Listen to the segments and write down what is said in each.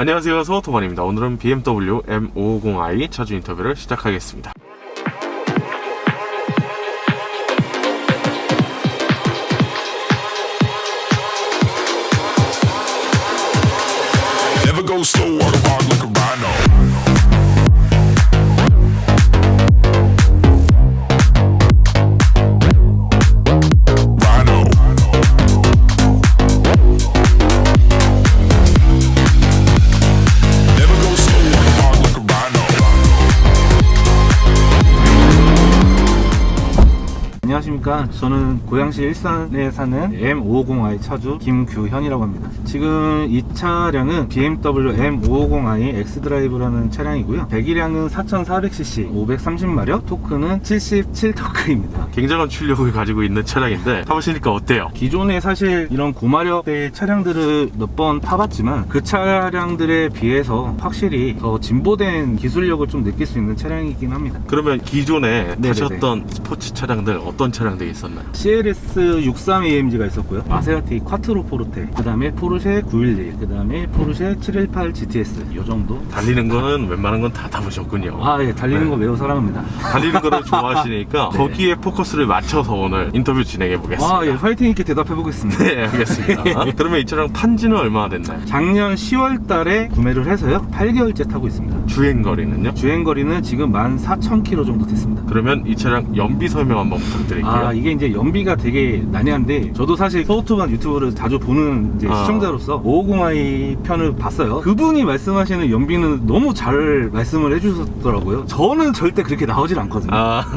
안녕하세요, 서호토반입니다. 오늘은 BMW M550i 차주 인터뷰를 시작하겠습니다. Never go slow or hard like a rhino. Rhino. Never go slow or hard like a rhino. 안녕하십니까. 저는 고양시 일산에 사는 M550i 차주 김규현이라고 합니다. 지금 이 차량은 BMW M550i X드라이브라는 차량이고요. 배기량은 4400cc, 530마력, 토크는 77토크입니다. 굉장한 출력을 가지고 있는 차량인데 타보시니까 어때요? 기존에 사실 이런 고마력대 차량들을 몇 번 타봤지만 그 차량들에 비해서 확실히 더 진보된 기술력을 좀 느낄 수 있는 차량이긴 합니다. 그러면 기존에 네네네. 타셨던 스포츠 차량들 어떤 차량들이 있었나요? CLS 63AMG가 있었고요. 마세라티 콰트로 포르테, 그 다음에 포르쉐 911, 그 다음에 포르쉐 718 GTS, 요 정도. 달리는 거는 웬만한 건 다 타보셨군요. 예, 달리는 네. 거 매우 사랑합니다. 달리는 거를 좋아하시니까 네. 거기에 포커스를 맞춰서 오늘 인터뷰 진행해 보겠습니다. 예, 화이팅 있게 대답해 보겠습니다. 네, 알겠습니다. 그러면 이 차량 탄지는 얼마나 됐나요? 작년 10월 달에 구매를 해서요. 8개월째 타고 있습니다. 주행거리는요? 주행거리는 지금 14,000km 정도 됐습니다. 그러면 이 차량 연비 설명 한번 부탁드릴게요. 이게 이제 연비가 되게 난해한데, 저도 사실 서우투반 유튜브를 자주 보는 이제 시청자로서 550i 편을 봤어요. 그분이 말씀하시는 연비는 너무 잘 말씀을 해주셨더라고요. 저는 절대 그렇게 나오질 않거든요.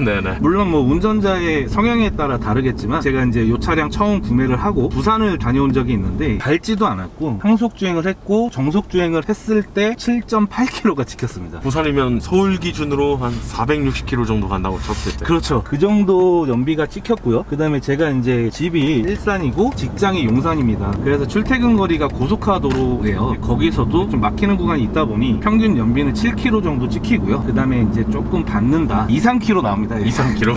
네네. 물론 뭐 운전자의 성향에 따라 다르겠지만, 제가 이제 이 차량 처음 구매를 하고 부산을 다녀온 적이 있는데 밟지도 않았고 항속 주행을 했고 정속 주행을 했을 때 7.8km가 찍혔습니다. 부산이면 서울 기준으로 한 460km 정도 간다고 쳤을 때. 그렇죠. 그 정도 연비가 찍혔고요. 그 다음에 제가 이제 집이 일산이고 직장이 용산입니다. 그래서 출퇴근 거리가 고속화도로예요. 거기서도 좀 막히는 구간이 있다 보니 평균 연비는 7km 정도 찍히고요. 그 다음에 이제 조금 받는다 2, 3km 나옵니다. 2, 3km.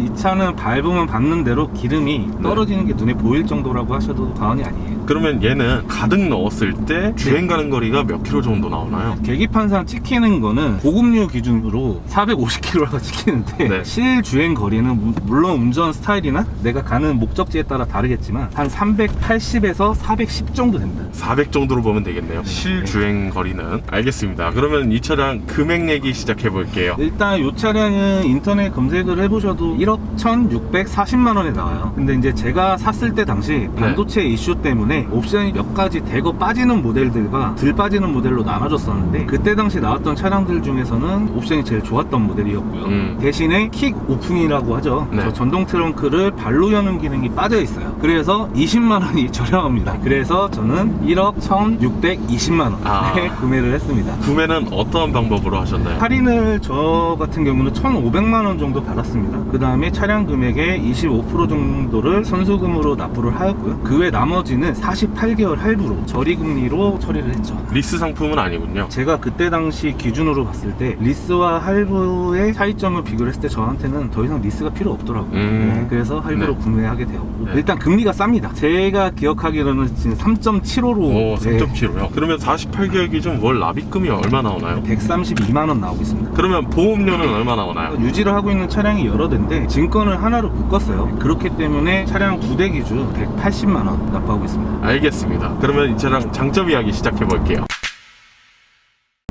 이 차는 밟으면 밟는 대로 기름이 떨어지는 게 눈에 보일 정도라고 하셔도 과언이 아니에요. 그러면 얘는 가득 넣었을 때 주행 가는 거리가 몇 킬로 정도 나오나요? 계기판상 찍히는 거는 고급류 기준으로 450km가 찍히는데 네. 실주행 거리는 물론 운전 스타일이나 내가 가는 목적지에 따라 다르겠지만 한 380에서 410 정도 됩니다. 400 정도로 보면 되겠네요. 실주행 거리는. 알겠습니다. 그러면 이 차량 금액 얘기 시작해 볼게요. 일단 이 차량은 인터넷 검색을 해보셔도 1억 1,640만 원에 나와요. 근데 이제 제가 샀을 때 당시 반도체 이슈 때문에 옵션이 몇 가지 대거 빠지는 모델들과 덜 빠지는 모델로 나눠졌었는데, 그때 당시 나왔던 차량들 중에서는 옵션이 제일 좋았던 모델이었고요. 대신에 킥 오픈이라고 하죠. 네. 저 전동 트렁크를 발로 여는 기능이 빠져 있어요. 그래서 20만 원이 저렴합니다. 그래서 저는 1억 1,620만 원에 구매를 했습니다. 구매는 어떤 방법으로 하셨나요? 할인을 저 같은 경우는 1,500만 원 정도 받았습니다. 그 다음에 차량 금액의 25% 정도를 선수금으로 납부를 하였고요. 그 외 나머지는 48개월 할부로 저리금리로 처리를 했죠. 리스 상품은 아니군요. 제가 그때 당시 기준으로 봤을 때 리스와 할부의 차이점을 비교를 했을 때 저한테는 더 이상 리스가 필요 없더라고요. 그래서 할부로 구매하게 되었고, 일단 금리가 쌉니다. 제가 기억하기로는 지금 3.75로 3.75요? 그러면 48개월 기준 월 납입금이 얼마 나오나요? 132만 원 나오고 있습니다. 그러면 보험료는 얼마 나오나요? 유지를 하고 있는 차량이 여러 대인데 증권을 하나로 묶었어요. 그렇기 때문에 차량 2대 기준 180만 원 납부하고 있습니다. 알겠습니다. 그러면 이 차량 장점 이야기 시작해 볼게요.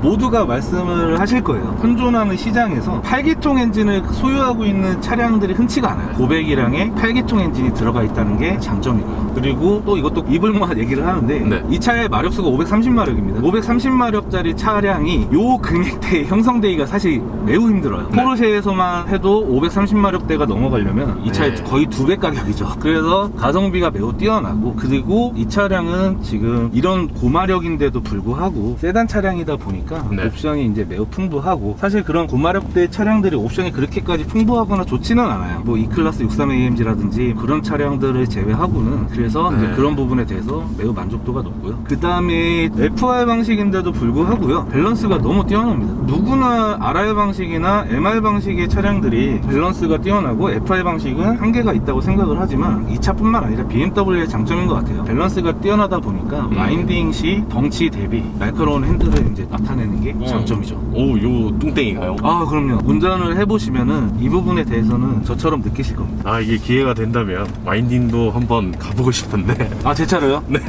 모두가 말씀을 하실 거예요. 현존하는 시장에서 8기통 엔진을 소유하고 있는 차량들이 흔치가 않아요. 고배기량에 8기통 엔진이 들어가 있다는 게 장점이고요. 그리고 또 이것도 이불모아 얘기를 하는데 이 차의 마력수가 530마력입니다. 530마력짜리 차량이 요 금액대에 형성되기가 사실 매우 힘들어요. 포르쉐에서만 해도 530마력대가 넘어가려면 이 차의 거의 2배 가격이죠. 그래서 가성비가 매우 뛰어나고, 그리고 이 차량은 지금 이런 고마력인데도 불구하고 세단 차량이다 보니까 보니까 네. 옵션이 이제 매우 풍부하고, 사실 그런 고마력대 차량들이 옵션이 그렇게까지 풍부하거나 좋지는 않아요. 뭐 E클래스 63AMG라든지 그런 차량들을 제외하고는. 그래서 이제 네. 그런 부분에 대해서 매우 만족도가 높고요. 그 다음에 FR 방식인데도 불구하고요, 밸런스가 너무 뛰어납니다. 누구나 RR 방식이나 MR 방식의 차량들이 밸런스가 뛰어나고 FR 방식은 한계가 있다고 생각을 하지만 이 차뿐만 아니라 BMW의 장점인 것 같아요. 밸런스가 뛰어나다 보니까 와인딩 시 덩치 대비 날카로운 핸들을 이제 나타내는 게 장점이죠. 오, 요 뚱땡이가요? 아, 그럼요. 운전을 해보시면은 이 부분에 대해서는 저처럼 느끼실 겁니다. 아, 이게 기회가 된다면 와인딩도 한번 가보고 싶은데. 아, 제 차로요? 네.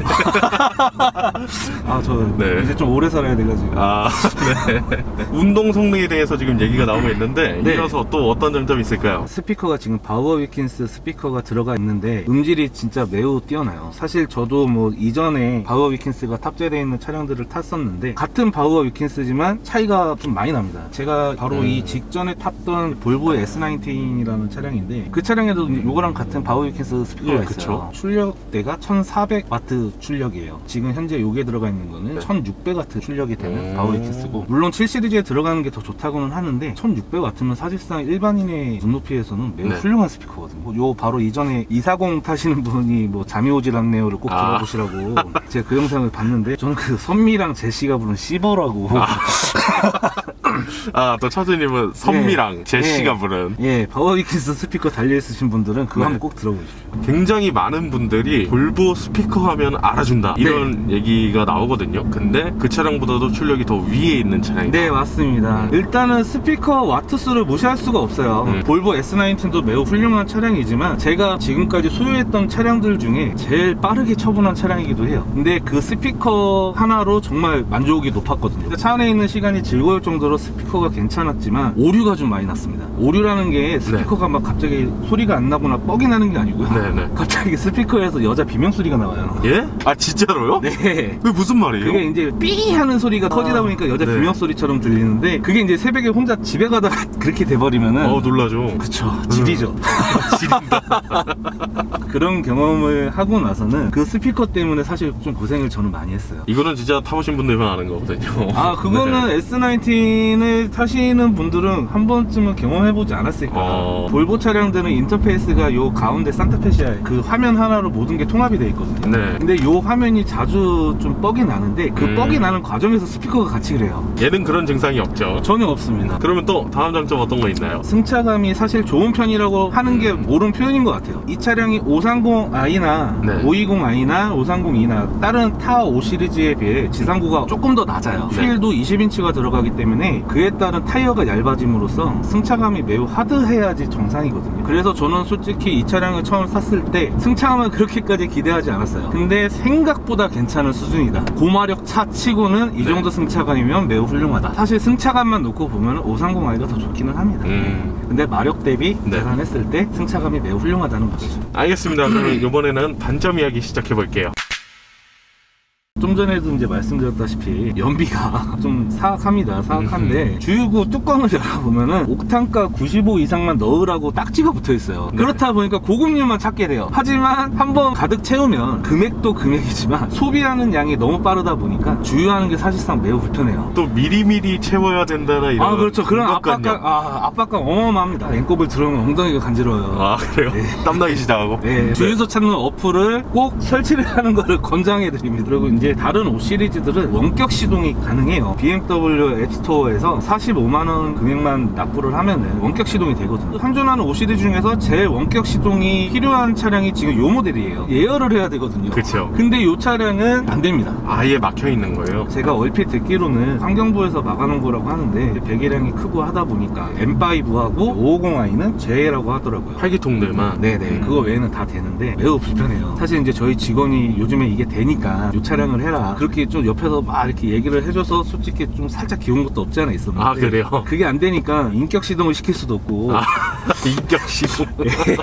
아, 저 네. 이제 좀 오래 살아야 돼가지고. 아, 네. 운동 성능에 대해서 지금 얘기가 나오고 있는데 네. 이어서 또 어떤 점점이 있을까요? 스피커가 지금 바우어 위킨스 스피커가 들어가 있는데 음질이 진짜 매우 뛰어나요. 사실 저도 뭐 이전에 바우어 위킨스가 탑재되어 있는 차량들을 탔었는데 같은 바우어 위킨스지만 차이가 좀 많이 납니다. 제가 바로 이 직전에 탔던 볼보의 S19이라는 차량인데 그 차량에도 이거랑 같은 바우어 위킨스 스피커가 예, 있어요. 그쵸. 출력대가 1400W 출력이에요. 지금 현재 요게 들어가 있는 거는 1600W 출력이 되는 바우어 위킨스고, 물론 7시리즈에 들어가는 게 더 좋다고는 하는데 1600W면 사실상 일반인의 눈높이에서는 매우 네. 훌륭한 스피커거든요. 요 바로 이전에 240 타시는 분이 뭐 잠이 오질 않네요를 꼭 아. 들어보시라고 제가 그 영상을 봤는데, 저는 그 선미랑 제시가 부른 시버라고. 아, 또 차주님은 선미랑 제시가 부른. 예, 바우어 위킨스 스피커 달려있으신 분들은 그거 네. 한번 꼭 들어보십시오. 굉장히 많은 분들이 볼보 스피커 하면 알아준다 이런 얘기가 나오거든요. 근데 그 차량보다도 출력이 더 위에 있는 차량이다. 네, 맞습니다. 일단은 스피커 와트수를 무시할 수가 없어요. 볼보 S19도 매우 훌륭한 차량이지만 제가 지금까지 소유했던 차량들 중에 제일 빠르게 처분한 차량이기도 해요. 근데 그 스피커 하나로 정말 만족이 높았거든요. 차 안에 있는 시간이 즐거울 정도로 스피커가 괜찮았지만 오류가 좀 많이 났습니다. 오류라는 게 스피커가 막 갑자기 소리가 안 나거나 뻑이 나는 게 아니고요. 네네. 갑자기 스피커에서 여자 비명 소리가 나와요. 예? 아, 진짜로요? 네. 그게 무슨 말이에요? 그게 이제 삐 하는 소리가 커지다 보니까 여자 네. 비명 소리처럼 들리는데, 그게 이제 새벽에 혼자 집에 가다가 그렇게 돼버리면은 놀라죠. 그쵸, 지리죠. 지린다. 그런 경험을 하고 나서는 그 스피커 때문에 사실 좀 고생을 저는 많이 했어요. 이거는 진짜 타보신 분들만 아는 거거든요. 아, 그거는 네. S19을 타시는 분들은 한 번쯤은 경험해보지 않았을까. 볼보 차량들은 인터페이스가 요 가운데 산타페시아에 그 화면 하나로 모든 게 통합이 돼 있거든요. 네. 근데 요 화면이 자주 좀 뻑이 나는데 그 뻑이 나는 과정에서 스피커가 같이 그래요. 얘는 그런 증상이 없죠. 전혀 없습니다. 그러면 또 다음 장점 어떤 거 있나요? 승차감이 사실 좋은 편이라고 하는 게 옳은 표현인 것 같아요. 이 차량이 530i나 네. 520i나 530e나 다른 타 5 시리즈에 비해 지상고가 조금 더 낮아요. 네. 휠도 20인치가 들어가기 때문에 그에 따른 타이어가 얇아짐으로써 승차감이 매우 하드해야지 정상이거든요. 그래서 저는 솔직히 이 차량을 처음 샀을 때 승차감을 그렇게까지 기대하지 않았어요. 근데 생각보다 괜찮은 수준이다. 고마력 차 치고는 이 정도 승차감이면 매우 훌륭하다. 사실 승차감만 놓고 보면 530i가 더 좋기는 합니다. 근데 마력 대비 계산했을 때 승차감이 매우 훌륭하다는 거죠. 알겠습니다. 그러면 이번에는 단점 이야기 시작해 볼게요. 좀 전에도 이제 말씀드렸다시피 연비가 좀 사악합니다. 사악한데 주유구 뚜껑을 열어보면은 옥탄가 95 이상만 넣으라고 딱지가 붙어 있어요. 네. 그렇다 보니까 고급류만 찾게 돼요. 하지만 한번 가득 채우면 금액도 금액이지만 소비하는 양이 너무 빠르다 보니까 주유하는 게 사실상 매우 불편해요. 또 미리미리 채워야 된다는 이런. 그렇죠. 그런 압박감요. 압박감 어마어마합니다. 앵꼽을 들어오면 엉덩이가 간지러워요. 아, 그래요? 땀나기 시작하고. 네, 주유소 찾는 어플을 꼭 설치를 하는 거를 권장해드립니다. 그리고 이제 다른 5 시리즈들은 원격 시동이 가능해요. BMW 앱스토어에서 45만원 금액만 납부를 하면은 원격 시동이 되거든요. 상존하는 5 시리즈 중에서 제일 원격 시동이 필요한 차량이 지금 요 모델이에요. 예열을 해야 되거든요. 그쵸. 근데 요 차량은 안 됩니다. 아예 막혀 있는 거예요. 제가 얼핏 듣기로는 환경부에서 막아놓은 거라고 하는데 배기량이 크고 하다 보니까 M5하고 550i는 제외라고 하더라고요. 활기통들만. 네네, 그거 외에는 다 되는데 매우 불편해요. 사실 이제 저희 직원이 요즘에 이게 되니까 이 차량을 해라 그렇게 좀 옆에서 막 이렇게 얘기를 해줘서 솔직히 좀 살짝 기운 것도 없지 않아 있었는데, 아, 그래요? 그게 안 되니까 인격 시동을 시킬 수도 없고. 인격 시동.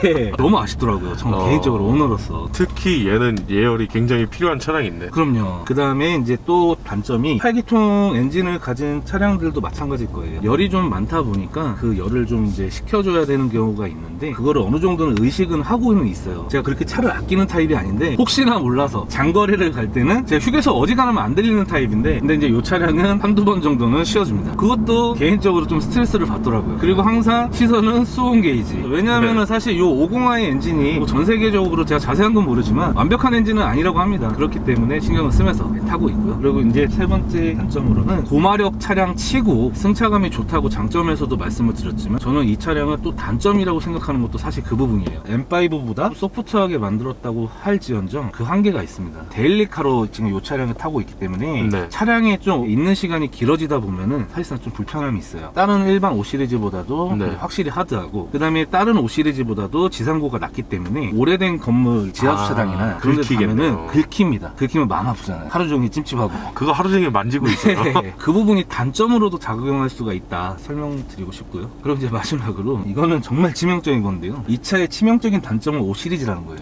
예, 너무 아쉽더라고요. 전 개인적으로 오너로서. 특히 얘는 예열이 굉장히 필요한 차량인데. 그럼요. 그 다음에 이제 또 단점이 8기통 엔진을 가진 차량들도 마찬가지일 거예요. 열이 좀 많다 보니까 그 열을 좀 이제 식혀줘야 되는 경우가 있는데 그거를 어느 정도는 의식은 하고는 있어요. 제가 그렇게 차를 아끼는 타입이 아닌데 혹시나 몰라서 장거리를 갈 때는 제 휴게소 어지간하면 안 들리는 타입인데, 근데 이제 이 차량은 한두 번 정도는 쉬어줍니다. 그것도 개인적으로 좀 스트레스를 받더라고요. 그리고 항상 시선은 수온 게이지. 왜냐하면은 네. 사실 이 50i 엔진이 뭐전 세계적으로 제가 자세한 건 모르지만 완벽한 엔진은 아니라고 합니다. 그렇기 때문에 신경을 쓰면서 타고 있고요. 그리고 이제 세 번째 단점으로는 고마력 차량 치고 승차감이 좋다고 장점에서도 말씀을 드렸지만, 저는 이 차량은 또 단점이라고 생각하는 것도 사실 그 부분이에요. M5보다 소프트하게 만들었다고 할지언정 그 한계가 있습니다. 데일리카로 지금 이 차량을 타고 있기 때문에 네. 차량에 좀 있는 시간이 길어지다 보면은 사실상 좀 불편함이 있어요. 다른 일반 5 시리즈보다도 네. 확실히 하드하고, 그 다음에 다른 5 시리즈보다도 지상고가 낮기 때문에 오래된 건물 지하주차장이나 그런 데 긁히겠네요. 가면은 긁힙니다. 긁히면 마음 아프잖아요. 하루 종일 찜찜하고. 그거 하루 종일 만지고 있어요. 그 부분이 단점으로도 작용할 수가 있다 설명드리고 싶고요. 그리고 이제 마지막으로 이거는 정말 치명적인 건데요. 이 차의 치명적인 단점은 5 시리즈라는 거예요.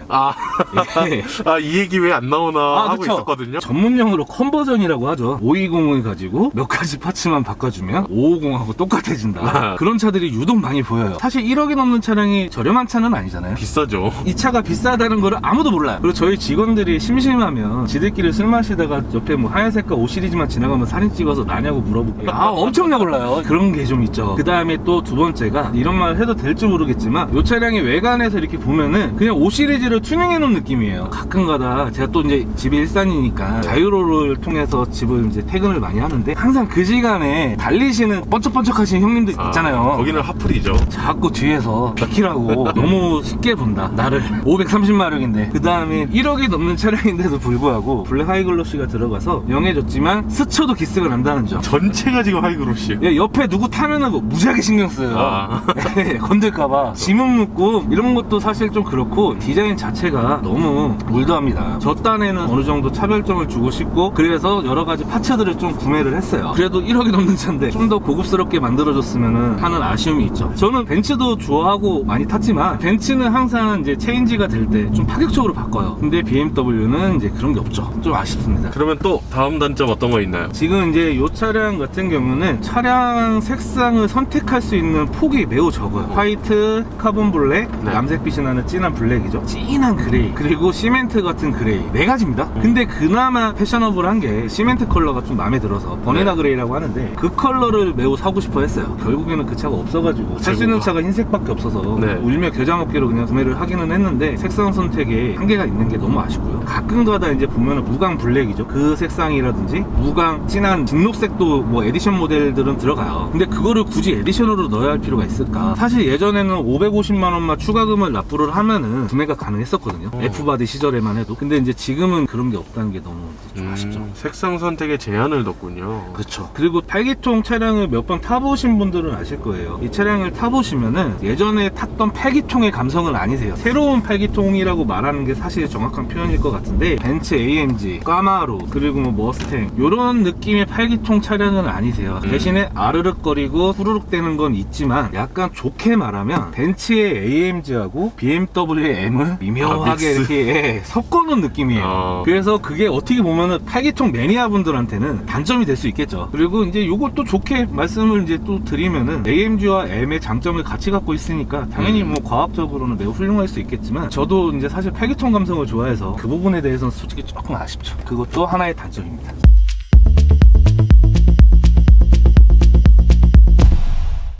예. 이 얘기 왜 안 나오나 하고 그쵸. 있었거든요. 전문용어로 컨버전이라고 하죠. 520을 가지고 몇 가지 파츠만 바꿔주면 550하고 똑같아진다. 그런 차들이 유독 많이 보여요. 사실 1억이 넘는 차량이 저렴한 차는 아니잖아요. 비싸죠. 이 차가 비싸다는 거를 아무도 몰라요. 그리고 저희 직원들이 심심하면 지들끼리 술 마시다가 옆에 뭐 하얀색깔 5 시리즈만 지나가면 사진 찍어서 나냐고 물어보고, 엄청나 몰라요. 그런 게 좀 있죠. 그 다음에 또 두 번째가, 이런 말 해도 될지 모르겠지만 이 차량이 외관에서 이렇게 보면은 그냥 5 시리즈를 튜닝해 놓은 느낌이에요. 가끔가다 제가 또 이제 집이 일산이니까 자유로를 통해서 집을 이제 퇴근을 많이 하는데, 항상 그 시간에 달리시는 번쩍번쩍하신 형님들 있잖아요. 거기는 하플이죠. 자꾸 뒤에서 바퀴라고 너무 쉽게 본다 나를. 530마력인데 그 다음에 1억이 넘는 차량인데도 불구하고 블랙 하이글로시가 들어가서 영해졌지만 스쳐도 기스가 난다는 점. 전체가 지금 하이그로시. 예, 옆에 누구 타면은 뭐 무지하게 신경 써요. 예, 건들까봐 지문 묻고 이런 것도 사실 좀 그렇고, 디자인 자체가 너무 올드합니다. 저 딴에는 어느 정도 차별점을 주고 싶고, 그래서 여러 가지 파츠들을 좀 구매를 했어요. 그래도 1억이 넘는 차인데 좀 더 고급스럽게 만들어줬으면 하는 아쉬움이 있죠. 저는 벤츠도 좋아하고 많이 탔지만 벤츠는 항상 이제 체인지가 될 때 좀 파격적으로 바꿔요. 근데 BMW는 이제 그런 게 없죠. 좀 아쉽습니다. 그러면 또 다음 단점 어떤 거 있나요? 지금 이제 이 차량 같은 경우는 차량 색상을 선택할 수 있는 폭이 매우 적어요. 화이트, 카본 블랙, 네. 남색빛이 나는 진한 블랙이죠. 진한 그레이, 그리고 시멘트 같은 그레이, 네 가지입니다. 근데 그나마 패셔너블한 게 시멘트 컬러가 좀 마음에 들어서 버니나 그레이라고 하는데, 그 컬러를 매우 사고 싶어 했어요. 결국에는 그 차가 없어가지고 살 수 있는 차가 흰색밖에 없어서 네. 울며 겨자먹기로 그냥 구매를 하기는 했는데, 색상 선택에 한계가 있는 게 너무 아쉽고요. 가끔가다 이제 보면은 무광 블랙이죠. 그 색상이라든지 무광 진한 진녹색도 뭐 에디션 모델들은 들어가요. 근데 그거를 굳이 에디션으로 넣어야 할 필요가 있을까? 사실 예전에는 550만 원만 추가금을 납부를 하면은 구매가 가능했었거든요. F바디 시절에만 해도. 근데 이제 지금은 그런 게 없다는 게 너무 좀 아쉽죠. 색상 선택에 제한을 뒀군요. 그렇죠. 그리고 8기통 차량을 몇 번 타보신 분들은 아실 거예요. 이 차량을 타보시면은 예전에 탔던 8기통의 감성은 아니세요. 새로운 8기통이라고 말하는 게 사실 정확한 표현일 것 같은데, 벤츠 AMG, 까마로, 그리고 뭐 머스탱, 요런 느낌의 8기통 차량은 아니세요. 대신에 아르륵거리고 후루룩대는 건 있지만, 약간 좋게 말하면 벤츠의 AMG하고 BMW의 M을 미묘하게 믹스. 이렇게 섞어놓은 느낌이에요. 그래서 그게 어떻게 보면은 8기통 매니아 분들한테는 단점이 될 수 있겠죠. 그리고 이제 요것도 좋게 말씀을 이제 또 드리면은, AMG와 M의 장점을 같이 갖고 있으니까 당연히 뭐 과학적으로는 매우 훌륭할 수 있겠지만, 저도 이제 사실 8기통 감성을 좋아해서 그 부분에 대해서는 솔직히 조금 아쉽죠. 그것도 하나의 단점입니다.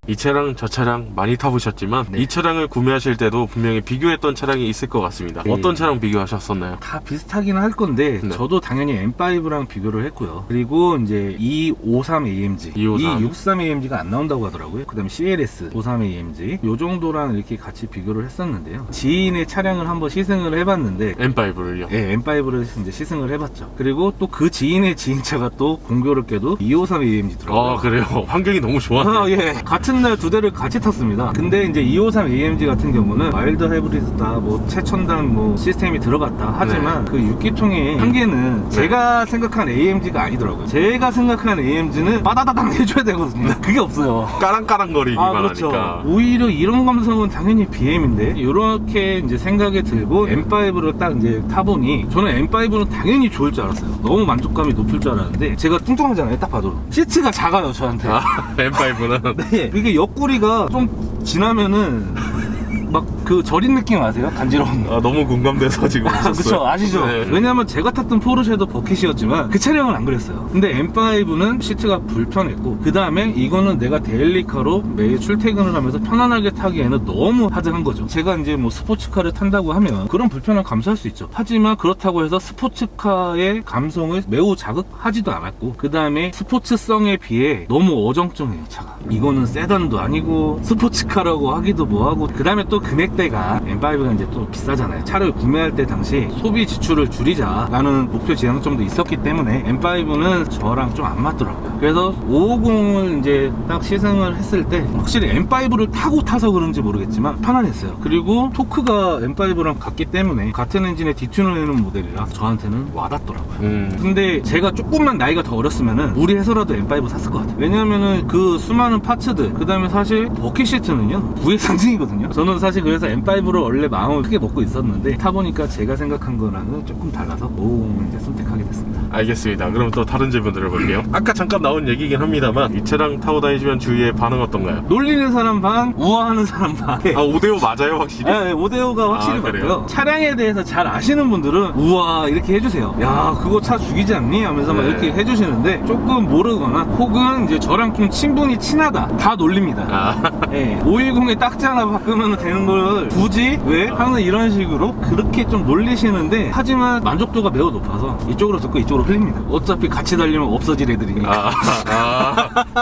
이 차량 저 차량 많이 타보셨지만 네. 이 차량을 구매하실 때도 분명히 비교했던 차량이 있을 것 같습니다. 네. 어떤 차량 비교하셨었나요? 다 비슷하긴 할 건데, 네. 저도 당연히 M5랑 비교를 했고요. 그리고 이제 253 AMG, 253. 263 AMG가 안 나온다고 하더라고요. 그 다음에 CLS 53 AMG, 요 정도랑 이렇게 같이 비교를 했었는데요. 지인의 차량을 한번 시승을 해봤는데, M5를요? 예, M5를 이제 시승을 해봤죠. 그리고 또 그 지인의 지인차가 또 공교롭게도 253 AMG 들어가요. 그래요? 환경이 너무 좋았네. 예. 같은 날 두 대를 같이 탔습니다. 근데 이제 253 AMG 같은 경우는 마일드 하이브리드다, 뭐 최첨단 뭐 시스템이 들어갔다 하지만 그 6기통의 한계는 제가 생각한 AMG가 아니더라고요. 제가 생각한 AMG는 빠다다당 해줘야 되거든요. 그게 없어요. 까랑까랑거리기만 그렇죠. 하니까. 오히려 이런 감성은 당연히 BM인데, 이렇게 이제 생각이 들고 M5를 딱 이제 타보니, 저는 M5는 당연히 좋을 줄 알았어요. 너무 만족감이 높을 줄 알았는데, 제가 뚱뚱하잖아요. 딱 봐도 시트가 작아요, 저한테. M5는 네, 이게 옆구리가 좀 지나면은 막 그 저린 느낌 아세요? 간지러운 거. 아, 너무 공감돼서 지금 그쵸, 웃었어요. 아시죠? 네. 왜냐면 제가 탔던 포르쉐도 버킷이었지만 그 차량은 안 그랬어요. 근데 M5는 시트가 불편했고, 그 다음에 이거는 내가 데일리카로 매일 출퇴근을 하면서 편안하게 타기에는 너무 하드한 거죠. 제가 이제 뭐 스포츠카를 탄다고 하면 그런 불편함 감수할 수 있죠. 하지만 그렇다고 해서 스포츠카의 감성을 매우 자극하지도 않았고, 그 다음에 스포츠성에 비해 너무 어정쩡해요, 차가. 이거는 세단도 아니고 스포츠카라고 하기도 뭐하고, 그 다음에 또 금액대가 M5가 이제 또 비싸잖아요. 차를 구매할 때 당시 소비 지출을 줄이자라는 목표 지향점도 있었기 때문에 M5는 저랑 좀 안 맞더라고요. 그래서 550을 이제 딱 시승을 했을 때 확실히 M5를 타서 그런지 모르겠지만 편안했어요. 그리고 토크가 M5랑 같기 때문에 같은 엔진에 디튠을 해놓은 모델이라 저한테는 와닿더라고요. 근데 제가 조금만 나이가 더 어렸으면은 무리해서라도 M5 샀을 것 같아요. 왜냐면은 그 수많은 파츠들, 그 다음에 사실 버킷 시트는요 부의 상징이거든요. 저는 사실 그래서 M5를 원래 마음을 크게 먹고 있었는데 타보니까 제가 생각한 거랑은 조금 달라서 550을 이제 선택하게 됐습니다. 알겠습니다. 그럼 또 다른 질문 드려볼게요. 아까 잠깐 나온 얘기긴 합니다만 이 차량 타고 다니시면 주위의 반응 어떤가요? 놀리는 사람 반, 우아하는 사람 반. 아, 5대5 맞아요, 확실히? 네, 5대5가 확실히 아, 그래요? 맞고요. 차량에 대해서 잘 아시는 분들은 우와 이렇게 해주세요. 야 그거 차 죽이지 않니? 하면서 막 네. 이렇게 해주시는데, 조금 모르거나 혹은 이제 저랑 좀 친분이 친하다 다 놀립니다. 아, 네, 510에 딱지 하나 바꾸면 되는 걸 굳이 왜 하는 이런 식으로 그렇게 좀 놀리시는데, 하지만 만족도가 매우 높아서 이쪽으로 듣고 이쪽으로 흘립니다. 어차피 같이 달리면 없어질 애들이니까.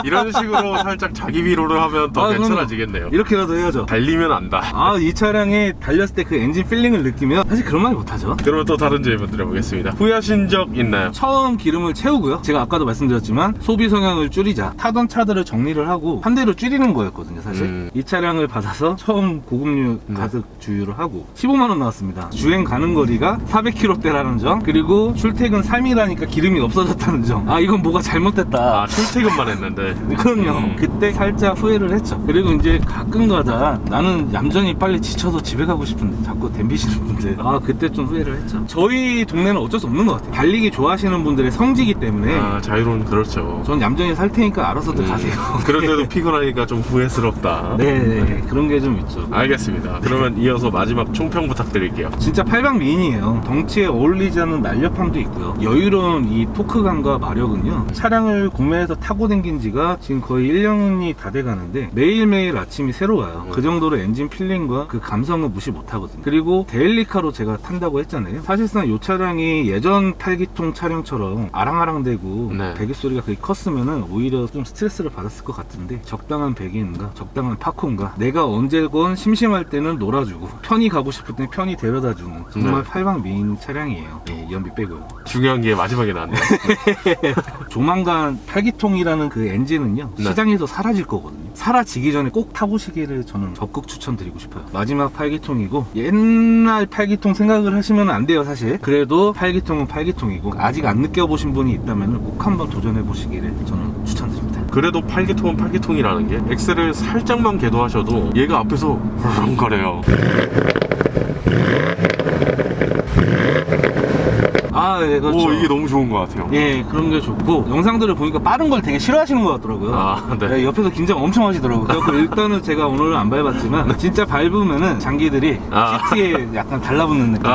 이런 식으로 살짝 자기 위로를 하면 더 그럼요. 괜찮아지겠네요. 이렇게라도 해야죠. 달리면 안다. 이 차량에 달렸을 때 그 엔진 필링을 느끼면 사실 그런 말 못하죠. 그러면 또 다른 질문 드려보겠습니다. 후회하신 적 있나요? 처음 기름을 채우고요. 제가 아까도 말씀드렸지만 소비 성향을 줄이자, 타던 차들을 정리를 하고 한 대로 줄이는 거였거든요, 사실. 이 차량을 받아서 처음 고급류 가득 주유를 하고 15만 원 나왔습니다. 주행 가는 거리가 400km대라는 점, 그리고 출퇴근 3일하니까 기름이 없어졌다는 점. 이건 뭐가 잘못됐다. 출퇴근만 했는데. 그럼요. 그때 살짝 후회를 했죠. 그리고 이제 가끔가다 나는 얌전히 빨리 지쳐서 집에 가고 싶은데 자꾸 덤비시는 분들, 그때 좀 후회를 했죠. 저희 동네는 어쩔 수 없는 것 같아요. 달리기 좋아하시는 분들의 성지이기 때문에 자유로운, 그렇죠. 전 얌전히 살 테니까 알아서들 가세요. 그런데도 피곤하니까 좀 후회스럽다. 네, 그런 게 좀 있죠. 알겠습니다. 그러면 이어서 마지막 총평 부탁드릴게요. 진짜 팔방 미인이에요. 덩치에 어울리지 않는 날렵함도 있고요. 여유로운 이 토크감과 마력은요, 차량을 구매해서 타고 댕긴 지가 지금 거의 1년이 다 돼가는데 매일매일 아침이 새로워요. 그 정도로 엔진 필링과 그 감성은 무시 못하거든요. 그리고 데일리카로 제가 탄다고 했잖아요. 사실상 이 차량이 예전 8기통 차량처럼 아랑아랑대고 네. 배기소리가 그게 컸으면은 오히려 좀 스트레스를 받았을 것 같은데, 적당한 배기음과 적당한 파콘과 내가 언제건 심심할 때는 놀아주고 편히 가고 싶을 때 편히 데려다주는 정말 네. 팔방 미인 차량이에요. 연비 빼고요. 중요한 게 마지막에 나왔네요. 조만간 8기통이라는 그 엔진은요, 네. 시장에서 사라질 거거든요. 사라지기 전에 꼭 타보시기를 저는 적극 추천드리고 싶어요. 마지막 8기통이고 옛날 8기통 생각을 하시면 안 돼요, 사실. 그래도 8기통은 8기통이고 아직 안 느껴보신 분이 있다면 꼭 한번 도전해 보시기를 저는 추천드립니다. 그래도 8기통은 8기통이라는 게 엑셀을 살짝만 개도하셔도 얘가 앞에서 헐렁거려요. 네, 그렇죠. 이게 너무 좋은 것 같아요. 예, 그런 게 좋고, 영상들을 보니까 빠른 걸 되게 싫어하시는 것 같더라고요. 네. 옆에서 긴장 엄청 하시더라고요. 그래서 일단은 제가 오늘은 안 밟았지만 진짜 밟으면은 장기들이 시트에 약간 달라붙는 느낌.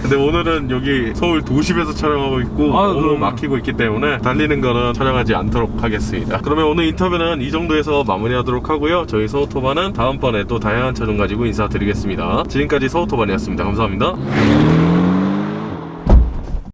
근데 오늘은 여기 서울 도심에서 촬영하고 있고 너무 그럼. 막히고 있기 때문에 달리는 거는 촬영하지 않도록 하겠습니다. 그러면 오늘 인터뷰는 이 정도에서 마무리하도록 하고요. 저희 서우토반은 다음번에 또 다양한 차종 가지고 인사드리겠습니다. 지금까지 서우토반이었습니다. 감사합니다.